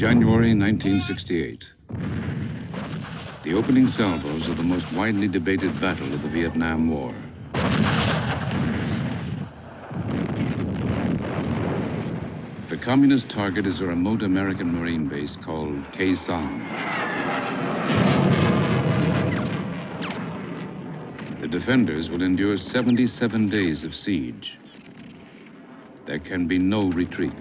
January 1968. The opening salvos of the most widely debated battle of the Vietnam War. The communist target is a remote American Marine base called Khe Sanh. The defenders will endure 77 days of siege. There can be no retreat.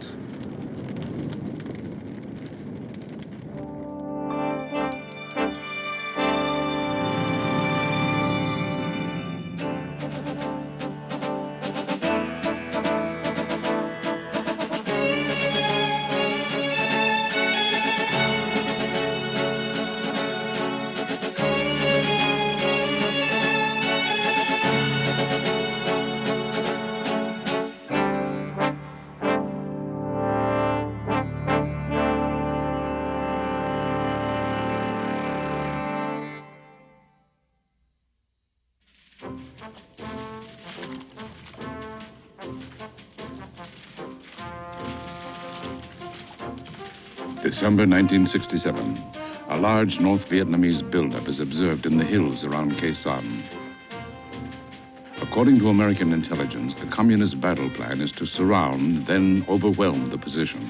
December 1967, a large North Vietnamese buildup is observed in the hills around Khe Sanh. According to American intelligence, the communist battle plan is to surround, then overwhelm the position.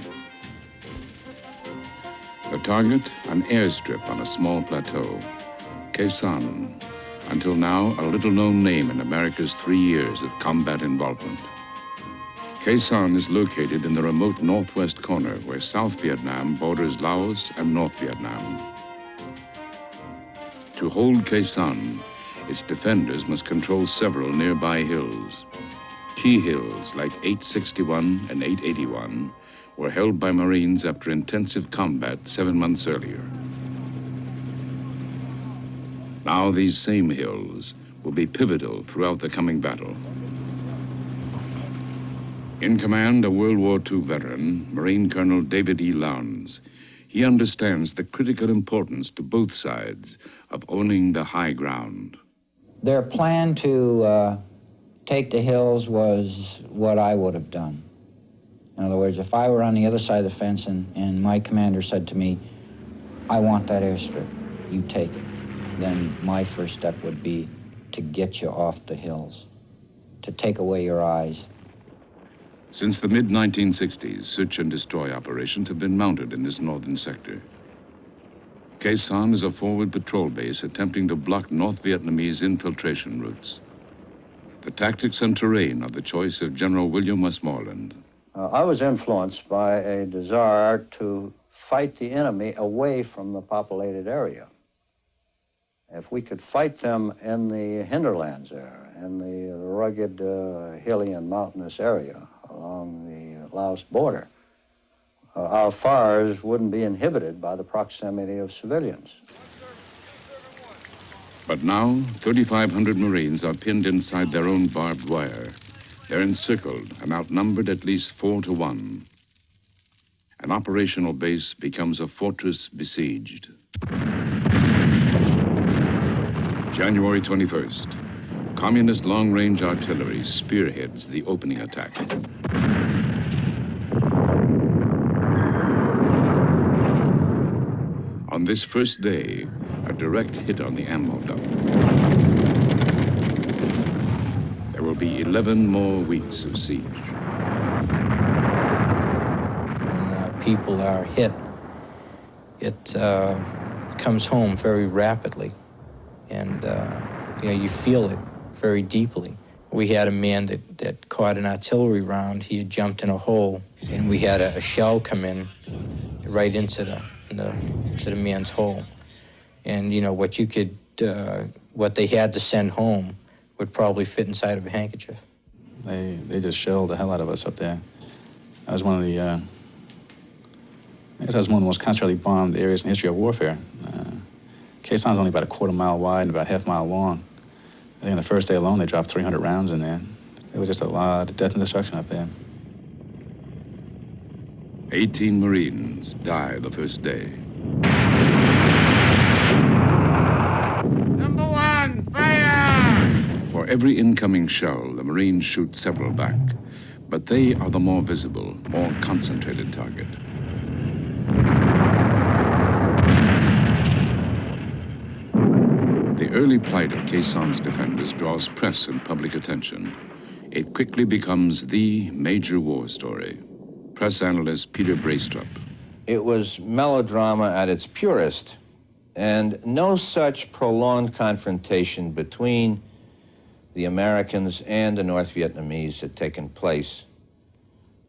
The target, an airstrip on a small plateau, Khe Sanh, until now a little-known name in America's 3 years of combat involvement. Khe Sanh is located in the remote northwest corner where South Vietnam borders Laos and North Vietnam. To hold Khe Sanh, its defenders must control several nearby hills. Key hills like 861 and 881 were held by Marines after intensive combat 7 months earlier. Now these same hills will be pivotal throughout the coming battle. In command, a World War II veteran, Marine Colonel David E. Lowndes. He understands the critical importance to both sides of owning the high ground. Their plan to take the hills was what I would have done. In other words, if I were on the other side of the fence and my commander said to me, I want that airstrip, you take it, then my first step would be to get you off the hills, to take away your eyes. Since the mid-1960s, search and destroy operations have been mounted in this northern sector. Khe Sanh is a forward patrol base attempting to block North Vietnamese infiltration routes. The tactics and terrain are the choice of General William Westmoreland. I was influenced by a desire to fight the enemy away from the populated area. If we could fight them in the hinterlands there, in the rugged, hilly and mountainous area along the Laos border, our fires wouldn't be inhibited by the proximity of civilians. But now, 3,500 Marines are pinned inside their own barbed wire. They're encircled and outnumbered at least 4 to 1. An operational base becomes a fortress besieged. January 21st. Communist long-range artillery spearheads the opening attack. On this first day, a direct hit on the ammo dump. There will be 11 more weeks of siege. When people are hit, it comes home very rapidly, and you feel it very deeply. We had a man that caught an artillery round. He had jumped in a hole, and we had a shell come in right into the man's hole. And what they had to send home would probably fit inside of a handkerchief. They just shelled the hell out of us up there. That was one of the, I guess that was one of the most concentrated bombed areas in the history of warfare. Khe Sanh is only about a quarter mile wide and about half mile long. I think on the first day alone, they dropped 300 rounds in there. It was just a lot of death and destruction up there. 18 Marines die the first day. Number 1, fire! For every incoming shell, the Marines shoot several back. But they are the more visible, more concentrated target. early plight of Khe Sanh's defenders draws press and public attention. It quickly becomes the major war story. Press analyst Peter Braystrup. It was melodrama at its purest, and no such prolonged confrontation between the Americans and the North Vietnamese had taken place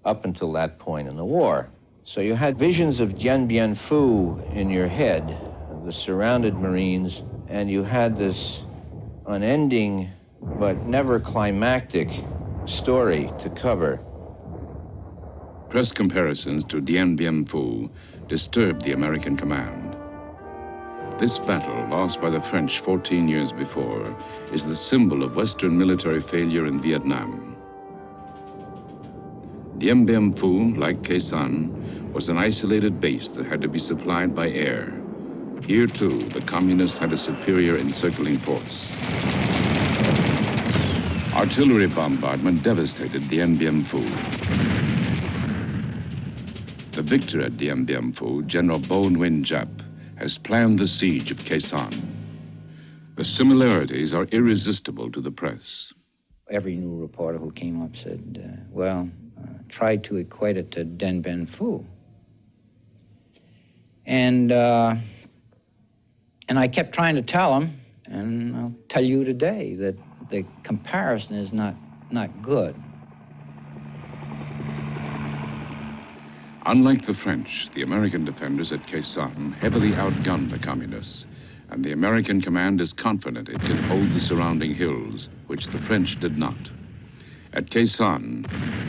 up until that point in the war. So you had visions of Dien Bien Phu in your head, the surrounded Marines, and you had this unending but never climactic story to cover. Press comparisons to Dien Bien Phu disturbed the American command. This battle, lost by the French 14 years before, is the symbol of Western military failure in Vietnam. Dien Bien Phu, like Khe Sanh, was an isolated base that had to be supplied by air. Here, too, the communists had a superior encircling force. Artillery bombardment devastated Dien Bien Phu. The victor at Dien Bien Phu, General Bo Nguyen Giap, has planned the siege of Khe Sanh. The similarities are irresistible to the press. Every new reporter who came up said, try to equate it to Dien Bien Phu. And I kept trying to tell them, and I'll tell you today, that the comparison is not good. Unlike the French, the American defenders at Khe Sanh heavily outgunned the communists, and the American command is confident it can hold the surrounding hills, which the French did not. At Khe Sanh,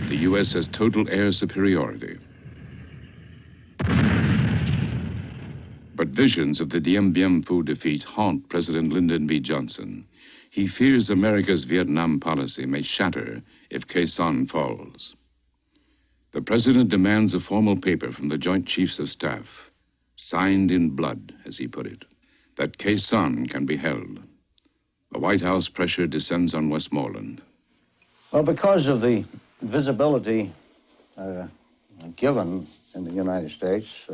the U.S. has total air superiority. But visions of the Dien Bien Phu defeat haunt President Lyndon B. Johnson. He fears America's Vietnam policy may shatter if Khe Sanh falls. The president demands a formal paper from the Joint Chiefs of Staff, signed in blood, as he put it, that Khe Sanh can be held. The White House pressure descends on Westmoreland. Well, because of the visibility given in the United States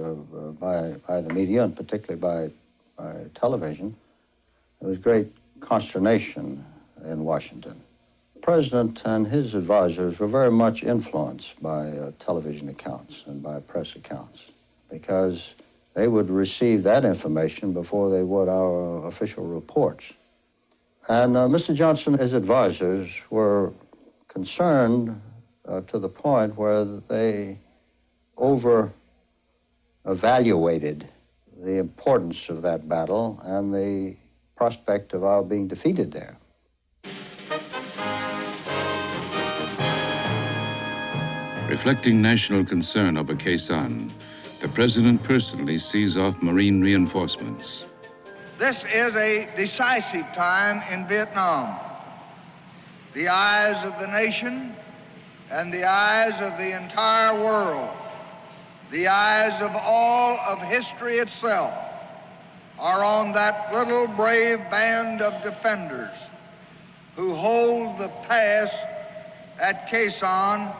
by the media, and particularly by television, there was great consternation in Washington. The president and his advisors were very much influenced by television accounts and by press accounts, because they would receive that information before they would our official reports. And Mr. Johnson and his advisors were concerned to the point where they over-evaluated the importance of that battle and the prospect of our being defeated there. Reflecting national concern over Khe Sanh, the president personally sees off Marine reinforcements. This is a decisive time in Vietnam. The eyes of the nation and the eyes of the entire world, the eyes of all of history itself, are on that little brave band of defenders who hold the pass at Khe Sanh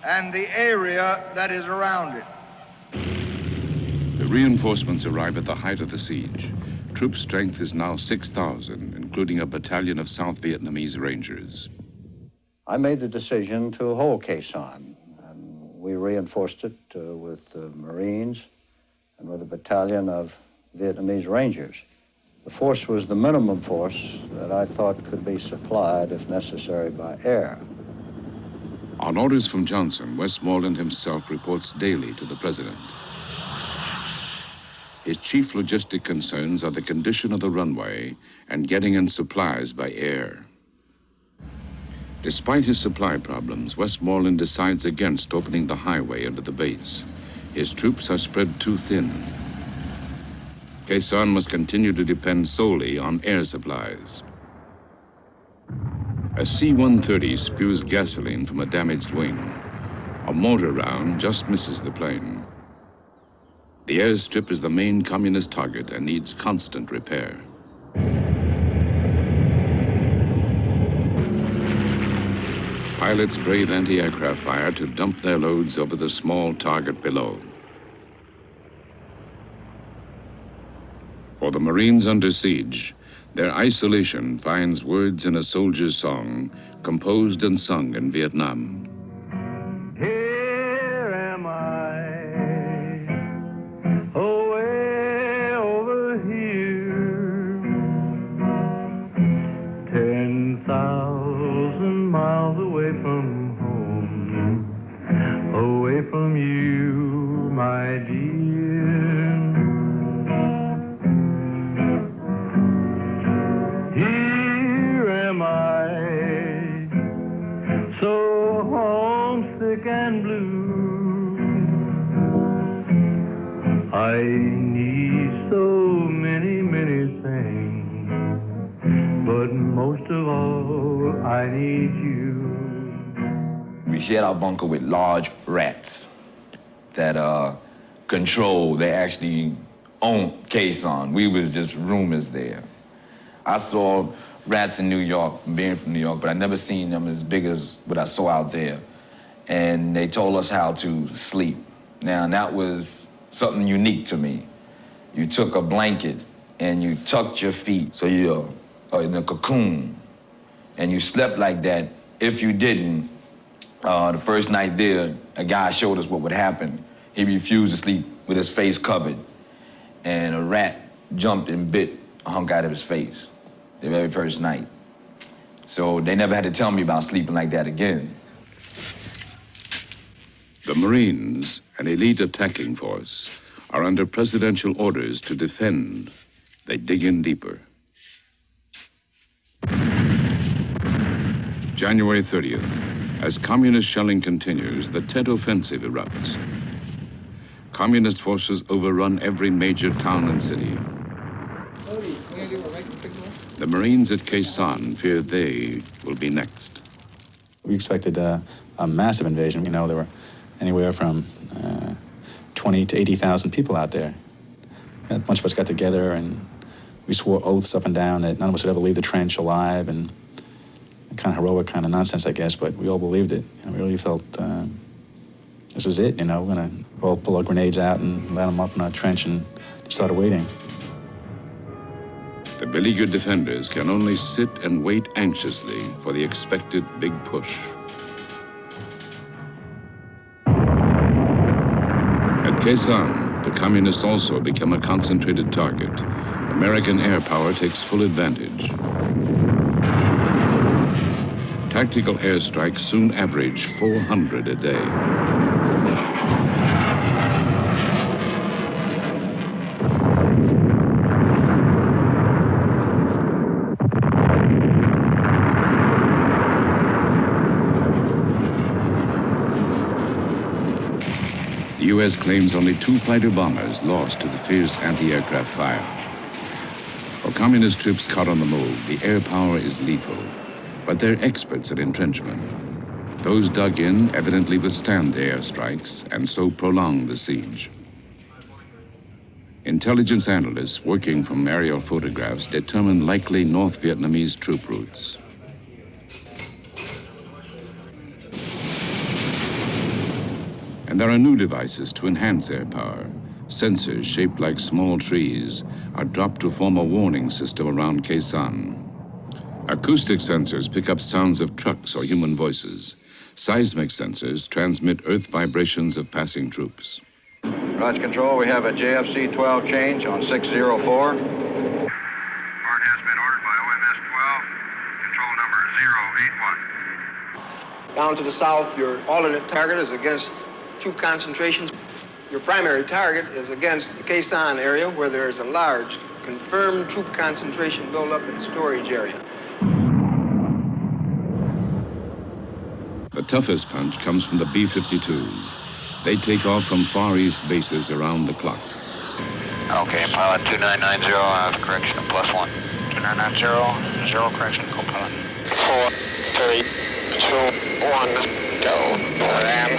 and the area that is around it. The reinforcements arrive at the height of the siege. Troop strength is now 6,000, including a battalion of South Vietnamese Rangers. I made the decision to hold Khe Sanh, and we reinforced it with Marines and with a battalion of Vietnamese Rangers. The force was the minimum force that I thought could be supplied, if necessary, by air. On orders from Johnson, Westmoreland himself reports daily to the president. His chief logistic concerns are the condition of the runway and getting in supplies by air. Despite his supply problems, Westmoreland decides against opening the highway into the base. His troops are spread too thin. Khe Sanh must continue to depend solely on air supplies. A C-130 spews gasoline from a damaged wing. A mortar round just misses the plane. The airstrip is the main communist target and needs constant repair. Pilots brave anti-aircraft fire to dump their loads over the small target below. For the Marines under siege, Their isolation finds words in a soldier's song, composed and sung in Vietnam. Here am I, away over here, 10,000 miles away from home, away from you, my dear. Here am I, so homesick and blue. I need so many, many things, but most of all, I need you. We shared our bunker with large rats that they actually owned Khe Sanh. We was just roomers there. I saw rats in New York, being from New York, but I never seen them as big as what I saw out there. And they told us how to sleep. Now, that was something unique to me. You took a blanket and you tucked your feet, so you're in a cocoon, and you slept like that. If you didn't, the first night there, a guy showed us what would happen. He refused to sleep with his face covered, and a rat jumped and bit a hunk out of his face the very first night. So they never had to tell me about sleeping like that again. The Marines, an elite attacking force, are under presidential orders to defend. They dig in deeper. January 30th, as communist shelling continues, the Tet Offensive erupts. Communist forces overrun every major town and city. The Marines at Khe Sanh fear they will be next. We expected a massive invasion. You know, there were anywhere from 20 to 80,000 people out there. And a bunch of us got together and we swore oaths up and down that none of us would ever leave the trench alive, and kind of heroic kind of nonsense, I guess, but we all beleeved it. You know, we really felt this was it, you know, we're gonna all pull our grenades out and light them up in our trench and started waiting. The beleaguered defenders can only sit and wait anxiously for the expected big push. At Khe Sanh, the communists also become a concentrated target. American air power takes full advantage. Tactical airstrikes soon average 400 a day. The U.S. claims only 2 fighter bombers lost to the fierce anti-aircraft fire. For communist troops caught on the move, the air power is lethal, but they're experts at entrenchment. Those dug in evidently withstand the airstrikes and so prolong the siege. Intelligence analysts working from aerial photographs determine likely North Vietnamese troop routes. And there are new devices to enhance air power. Sensors shaped like small trees are dropped to form a warning system around Khe Sanh. Acoustic sensors pick up sounds of trucks or human voices. Seismic sensors transmit earth vibrations of passing troops. Roger, Control, we have a JFC 12 change on 604. Part has been ordered by OMS 12, control number 081. Down to the south, your alternate target is against troop concentrations. Your primary target is against the Khe Sanh area, where there is a large confirmed troop concentration buildup and storage area. The toughest punch comes from the B-52s. They take off from Far East bases around the clock. Okay, pilot 2990, I have a correction of +1. 2990, 0 correction, co-pilot. 4, 3, 2, 1, go. Ram.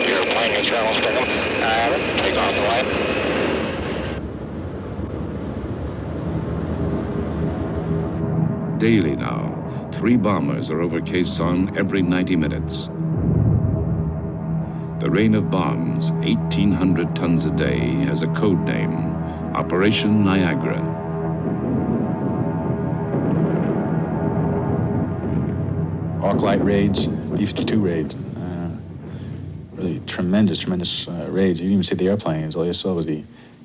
Your plane is travel still. I have it. Take off the light. Daily now, 3 bombers are over Khe Sanh every 90 minutes. The rain of bombs, 1,800 tons a day, has a code name, Operation Niagra. arc light raids, B-52 raids. Really tremendous raids. You didn't even see the airplanes. All you saw was the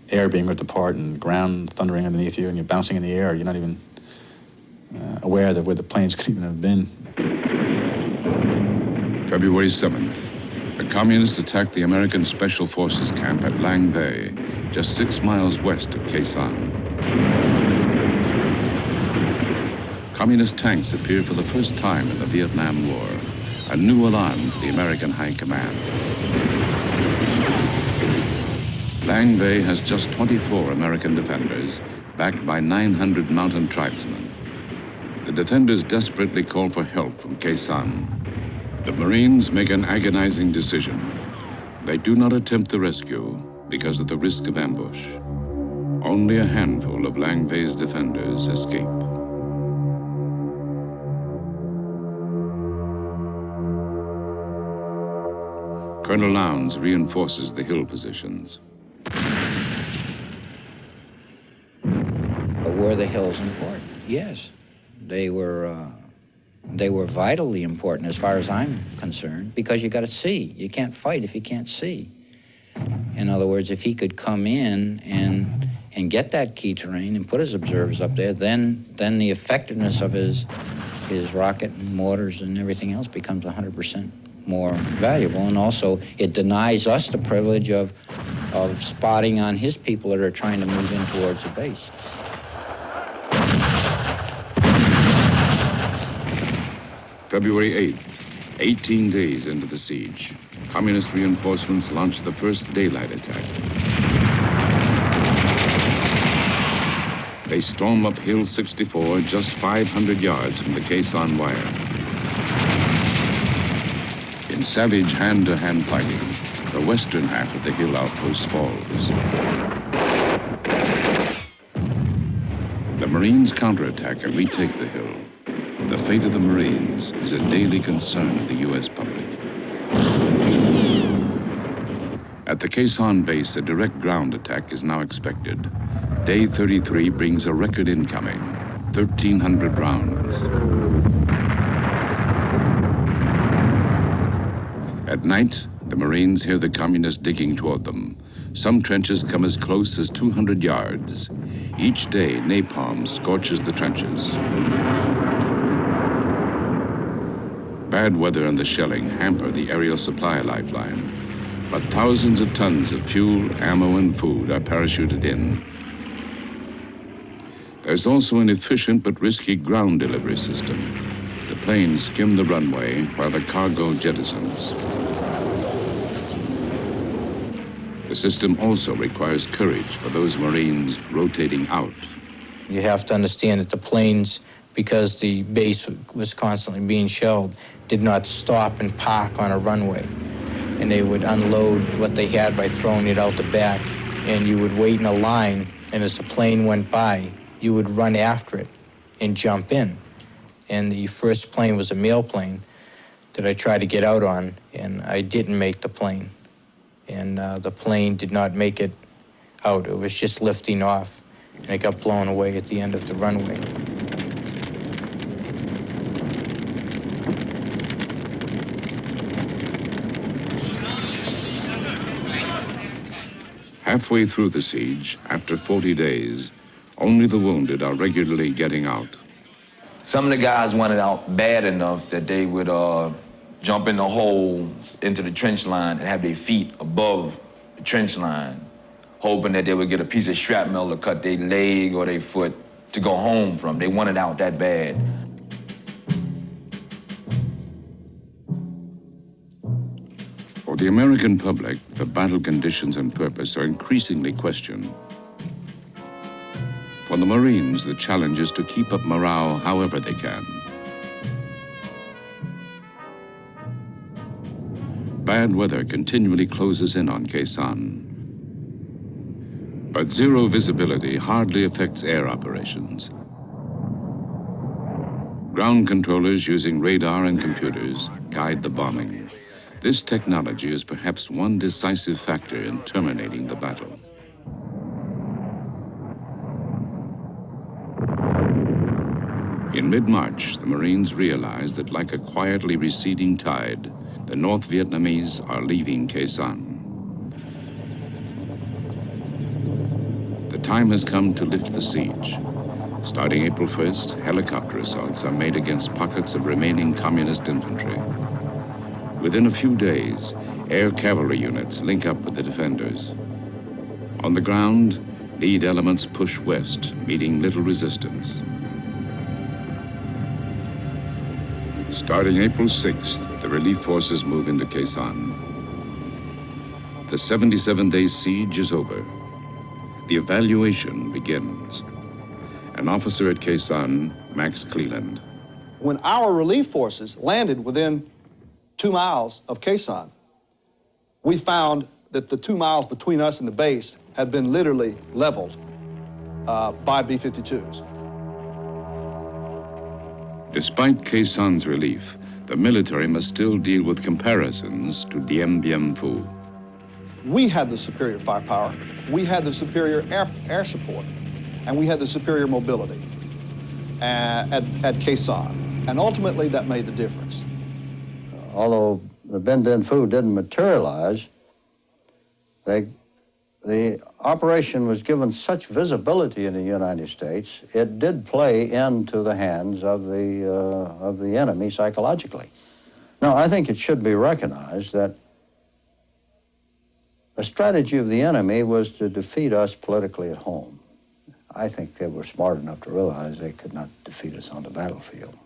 air being ripped apart and the ground thundering underneath you, and you're bouncing in the air. You're not even aware of where the planes could even have been. February 7th, the Communists attacked the American Special Forces camp at Lang Bay, just 6 miles west of Khe Sanh. Communist tanks appeared for the first time in the Vietnam War, a new alarm for the American High Command. Lang Bay has just 24 American defenders, backed by 900 mountain tribesmen. The defenders desperately call for help from Khe Sanh. The Marines make an agonizing decision. They do not attempt the rescue because of the risk of ambush. Only a handful of Lang Bay's defenders escape. Colonel Lowndes reinforces the hill positions. Were the hills important? Yes. They were vitally important as far as I'm concerned, because you got to see. You can't fight if you can't see. In other words, if he could come in and get that key terrain and put his observers up there, then the effectiveness of his rocket and mortars and everything else becomes 100% more valuable. And also, it denies us the privilege of spotting on his people that are trying to move in towards the base. February 8th, 18 days into the siege, Communist reinforcements launched the first daylight attack. They storm up Hill 64, just 500 yards from the Khe Sanh wire. In savage hand-to-hand fighting, the western half of the hill outpost falls. The Marines counterattack and retake the hill. The fate of the Marines is a daily concern of the U.S. public. At the Khe Sanh base, a direct ground attack is now expected. Day 33 brings a record incoming, 1,300 rounds. At night, the Marines hear the Communists digging toward them. Some trenches come as close as 200 yards. Each day, napalm scorches the trenches. Bad weather and the shelling hamper the aerial supply lifeline, but thousands of tons of fuel, ammo, and food are parachuted in. There's also an efficient but risky ground delivery system. The planes skim the runway while the cargo jettisons. The system also requires courage for those Marines rotating out. You have to understand that the planes, because the base was constantly being shelled, did not stop and park on a runway. And they would unload what they had by throwing it out the back. And you would wait in a line, and as the plane went by, you would run after it and jump in. And the first plane was a mail plane that I tried to get out on, and I didn't make the plane. And the plane did not make it out. It was just lifting off, and it got blown away at the end of the runway. Halfway through the siege, after 40 days, only the wounded are regularly getting out. Some of the guys wanted out bad enough that they would jump in the hole into the trench line and have their feet above the trench line, hoping that they would get a piece of shrapnel to cut their leg or their foot to go home from. They wanted out that bad. For the American public, the battle conditions and purpose are increasingly questioned. For the Marines, the challenge is to keep up morale however they can. Bad weather continually closes in on Khe Sanh. But zero visibility hardly affects air operations. Ground controllers using radar and computers guide the bombing. This technology is perhaps one decisive factor in terminating the battle. In mid-March, the Marines realized that like a quietly receding tide, the North Vietnamese are leaving Khe Sanh. The time has come to lift the siege. Starting April 1st, helicopter assaults are made against pockets of remaining communist infantry. Within a few days, air cavalry units link up with the defenders. On the ground, lead elements push west, meeting little resistance. Starting April 6th, the relief forces move into Khe Sanh. The 77-day siege is over. The evaluation begins. An officer at Khe Sanh, Max Cleland. When our relief forces landed within 2 miles of Khe Sanh, we found that the 2 miles between us and the base had been literally leveled by B-52s. Despite Khe Sanh's relief, the military must still deal with comparisons to Dien Bien Phu. We had the superior firepower, we had the superior air support, and we had the superior mobility at Khe Sanh. And ultimately, that made the difference. Although the Dien Bien Phu didn't materialize, the operation was given such visibility in the United States, it did play into the hands of the enemy psychologically. Now, I think it should be recognized that the strategy of the enemy was to defeat us politically at home. I think they were smart enough to realize they could not defeat us on the battlefield.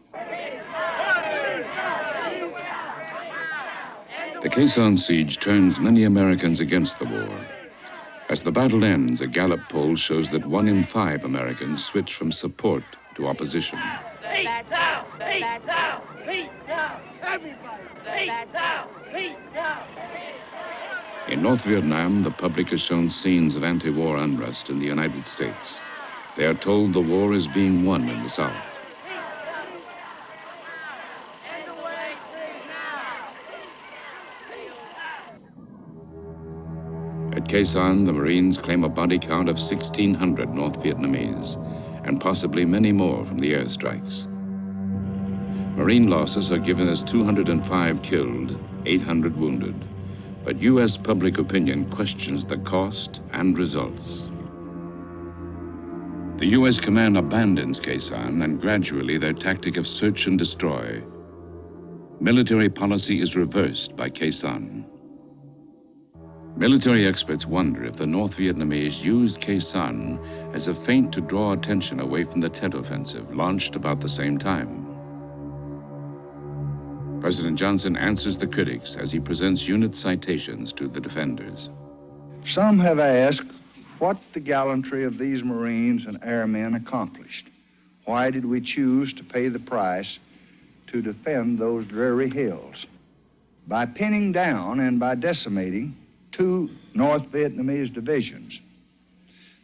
The Khe Sanh siege turns many Americans against the war. As the battle ends, a Gallup poll shows that 1 in 5 Americans switch from support to opposition. Peace out! Peace out! Peace out! Everybody! Peace out! Peace out! In North Vietnam, the public is shown scenes of anti-war unrest in the United States. They are told the war is being won in the South. At Khe Sanh, the Marines claim a body count of 1,600 North Vietnamese, and possibly many more from the airstrikes. Marine losses are given as 205 killed, 800 wounded. But U.S. public opinion questions the cost and results. The U.S. command abandons Khe Sanh, and gradually their tactic of search and destroy. Military policy is reversed by Khe Sanh. Military experts wonder if the North Vietnamese used Khe Sanh as a feint to draw attention away from the Tet Offensive, launched about the same time. President Johnson answers the critics as he presents unit citations to the defenders. Some have asked what the gallantry of these Marines and airmen accomplished. Why did we choose to pay the price to defend those dreary hills? By pinning down and by decimating 2 North Vietnamese divisions,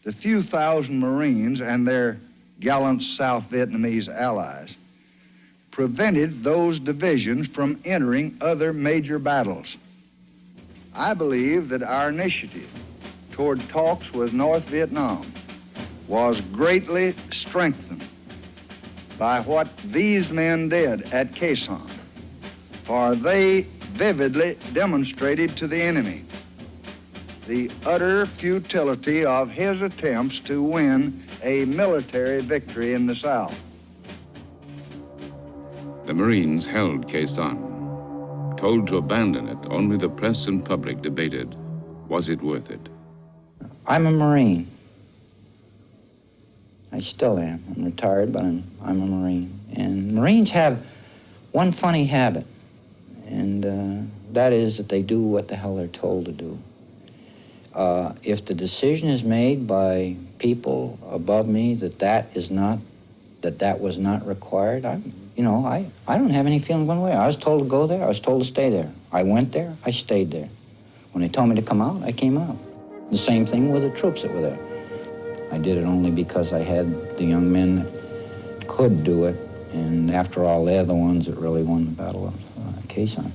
the few thousand Marines and their gallant South Vietnamese allies prevented those divisions from entering other major battles. I believe that our initiative toward talks with North Vietnam was greatly strengthened by what these men did at Khe Sanh, for they vividly demonstrated to the enemy the utter futility of his attempts to win a military victory in the South. The Marines held Khe Sanh. Told to abandon it, only the press and public debated, was it worth it? I'm a Marine. I still am. I'm retired, but I'm a Marine. And Marines have one funny habit, and that is that they do what the hell they're told to do. If the decision is made by people above me that was not required, I don't have any feeling one way. I was told to go there, I was told to stay there. I went there, I stayed there. When they told me to come out, I came out. The same thing with the troops that were there. I did it only because I had the young men that could do it, and after all, they're the ones that really won the Battle of Khe Sanh.